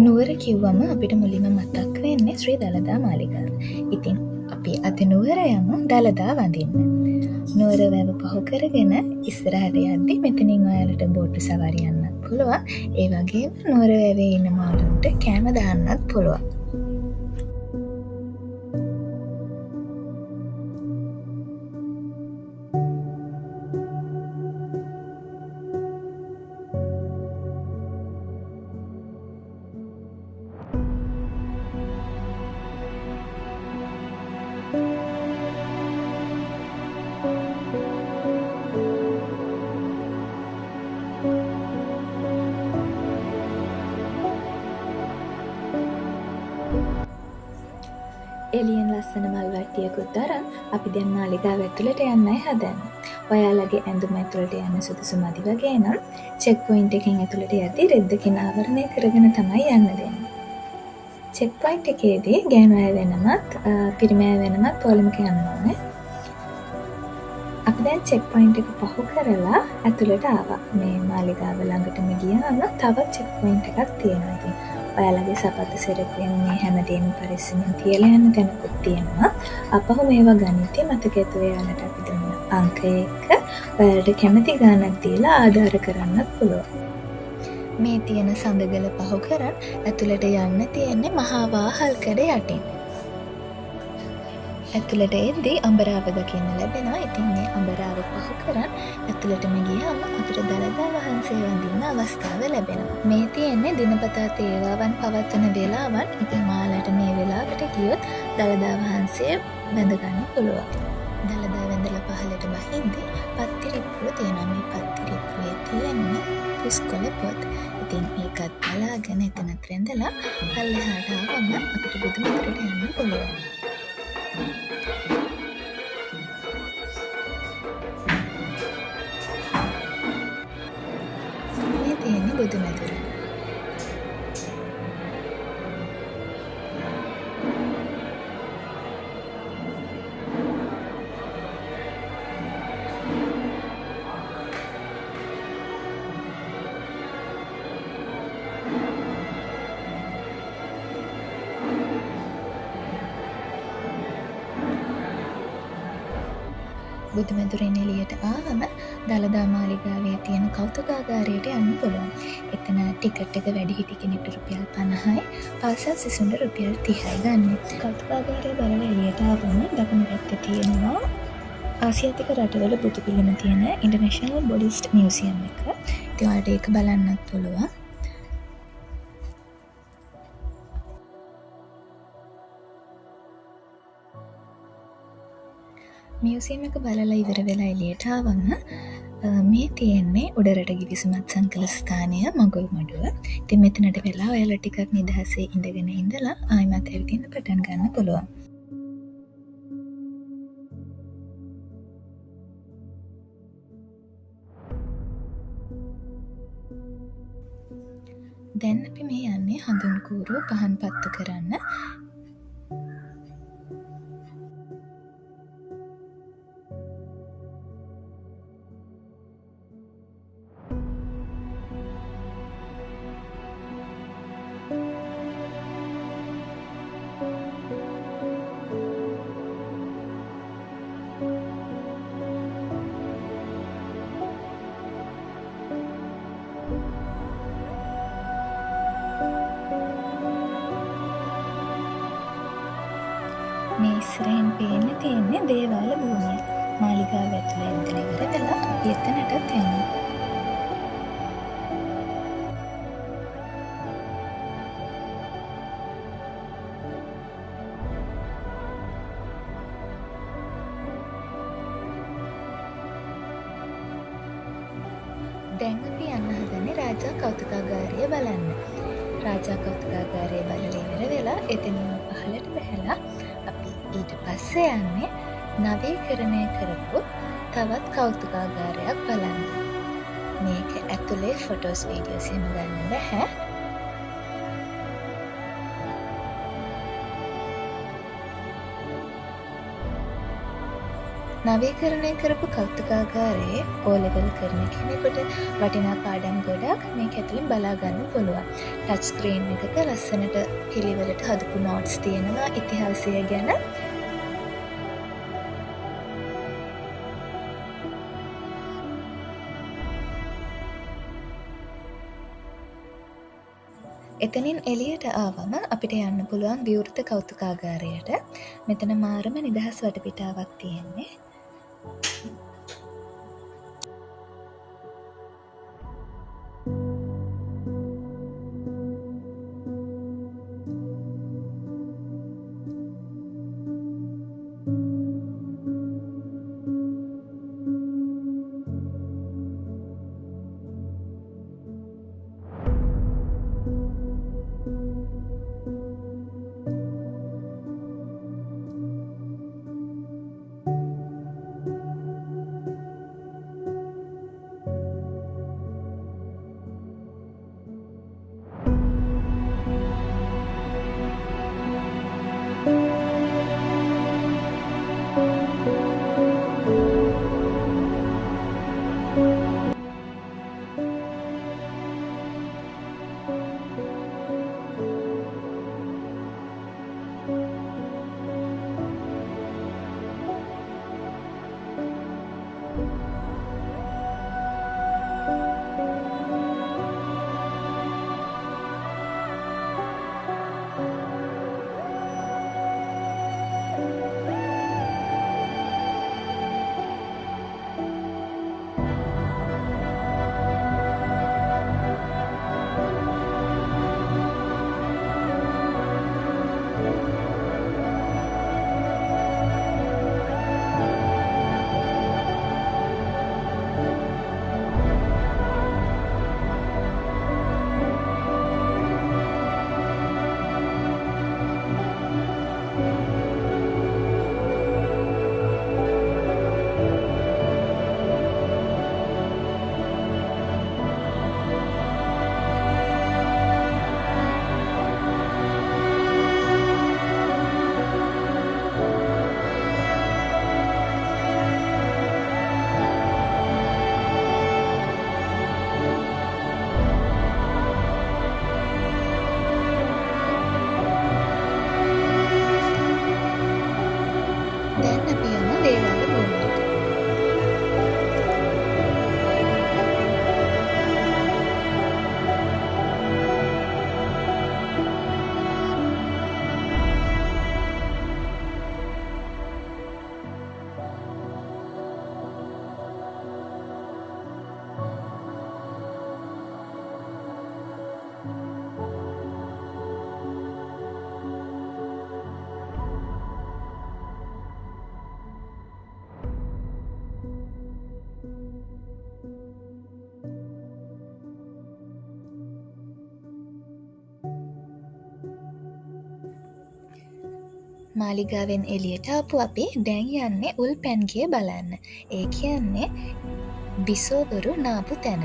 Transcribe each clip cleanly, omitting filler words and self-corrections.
නුවර කිව්වම අපිට මුලින්ම මතක් වෙන්නේ ශ්‍රී දළදා මාලිගාව. ඉතින් අපි අද නුවර යමු දළදා වඳින්න. නුවර වැව පහු කරගෙන ඉස්සරහට යද්දි මෙතනින් ඔයාලට බෝට්ටු සවාරි යන්නත් පුළුවන්. ඒ වගේම නුවර වැවේ ඉන්න මාළුන්ට කෑම දාන්නත් පුළුවන්. එලියෙන් ලස්සන මල් වට්ටියකුත් අරන් අපි දැන් මාලිගාව ඇතුළට යන්නයි හදන්නේ. ඔයාලගේ ඇඳුම ඇතුළට යන්න සුදුසු මදි වගේ නම් චෙක් පොයින්ට් එකෙන් ඇතුළට යද්දී රෙද්දකින් ආවරණය කරගෙන තමයි යන්න දෙන්නේ. චෙක් පොයින්ට් එකේදී ගෑනු අය වෙනමත් පිරිමි අය වෙනමත් පොලිමක යන්න ඕනේ. අපි දැන් චෙක් පොයින්ට් එක පහු කරලා ඇතුළට ආවා. මේ මාලිගාව ළඟටම ගියාම තවත් චෙක් පොයින්ට් එකක් තියෙනවා. ඉතින් ඔයාලගේ සපත්තු සෙරෙප්පුවෙන් මේ හැමදේම පරිස්සමෙන් තියලා යන්න තැනකුත් තියෙනවා. අපහු මේවා ගනිද්දි මතක ඇතුව ඔයාලට අපි දුන්න අංක 1 ඔයාලට කැමති ගාණක් දීලා ආධාර කරන්නත් පුළුවන්. මේ තියෙන සඳගල පහු කරන් ඇතුළට යන්න තියෙන්නේ මහා වාහල්කඩ යටින්. ඇතුළට එද්දී අඹරාව දකින්න ලැබෙනවා. ඉතින් මේ අඹරාව පහු කරන් ඇතුළටම ගියාම අපිට දළදා වහන්සේ වඳින්න අවස්ථාව ලැබෙනවා. මේ තියෙන්නේ දිනපතා තේවාවන් පවත්වන වෙලාවන්. ඉතින් මාලට මේ වෙලාවට ගියොත් දළදා වහන්සේ වැඳ ගන්න පුළුවන්. දළදා වැඳලා පහළට බහිද්දී පත්තිරිප්පුව තියෙනවා. මේ පත්තිරිප්පුවේ තියෙන්නේ පුස්කොළ පොත්. ඉතින් ඒකත් බලාගෙන එතනත් වැඳලා පල්ලෙහාට ආවම අපිට බුදුමඳුරට යන්න පුළුවන්. මේ තියෙන්නේ බුදුමැදුර. බුදුමැදුරෙන් එළියට ආවම දළදා මාලිගාවේ තියෙන කෞතුකාගාරයට යන්න පුළුවන්. එතන ටිකට් එක වැඩිහිටි කෙනෙක්ට රුපියල් 50යි, පාසල් සිසුන්ට රුපියල් 30යි ගන්න. කෞතුකාගාරය බලලා එළියට ආවම දකුණු පැත්තේ තියෙනවා ආසියාතික රටවල බුදු පිළිම තියෙන ඉන්ටර්නැෂනල් බුද්දිස්ට් මියුසියම් එක. ඉතින් ඔයාලට ඒක බලන්නත් පුළුවන්. මියුසියම් එක බලලා ඉවර වෙලා එළියට ආවම මේ තියෙන්නේ උඩරට ගිවිසුමත් සංකල ස්ථානය මඟුල් මඩුව. ඉතින් මෙතනට වෙලා ඔයාලා ටිකක් නිදහසේ ඉඳගෙන ඉඳලා ආයිමත් ඇවිදින්න පටන් ගන්න පුළුවන්. දැන් අපි මේ යන්නේ හඳුන් කූරු පහන් පත්තු කරන්න. මේ ඉස්සරහින් පේන්න තියෙන්නේ දේවාල භූමිය. මාලිගාව ඇතුළේ ඉඳලා ඉවර වෙලා අපි එතනටත් යනවා. දැන් අපි යන්න හදන්නේ රාජා කෞතුකාගාරය බලන්න. රාජා කෞතුකාගාරය බලලා ඉවර වෙලා එතනින් පහළට බැහැලා අපි ඊට පස්සේ යන්නේ නවීකරණය කරපු තවත් කෞතුකාගාරයක් බලන්න. මේක ඇතුලේ ෆොටෝස් වීඩියෝස් එහෙම ගන්න බැහැ. නවීකරණය කරපු කෞතුකාගාරයේ ඕලෙවල් කරන කෙනෙකුට වටිනා පාඩම් ගොඩක් මේක ඇතුළෙන් බලාගන්න පුළුවන්. ටච් ස්ක්‍රීන් එකක ලස්සනට පිළිවෙලට හදපු නෝට්ස් තියෙනවා ඉතිහාසය ගැන. එතනින් එළියට ආවම අපිට යන්න පුළුවන් විවෘත කෞතුකාගාරයට. මෙතන මාරම නිදහස් වටපිටාවක් තියෙන්නේ. දැන් අපි යමු දේවාල භූමියට. මාලිගාවෙන් එළියට ආපු අපි දැන් යන්නේ උල්පැන්ගේ බලන්න. ඒ කියන්නේ බිසෝවරු නාපු තැන.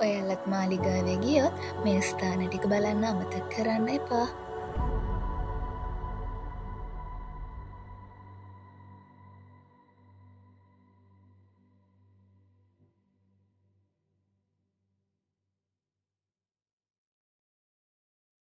ඔයාලත් මාලිගාවේ ගියොත් මේ ස්ථාන ටික බලන්න අමතක කරන්න එපා.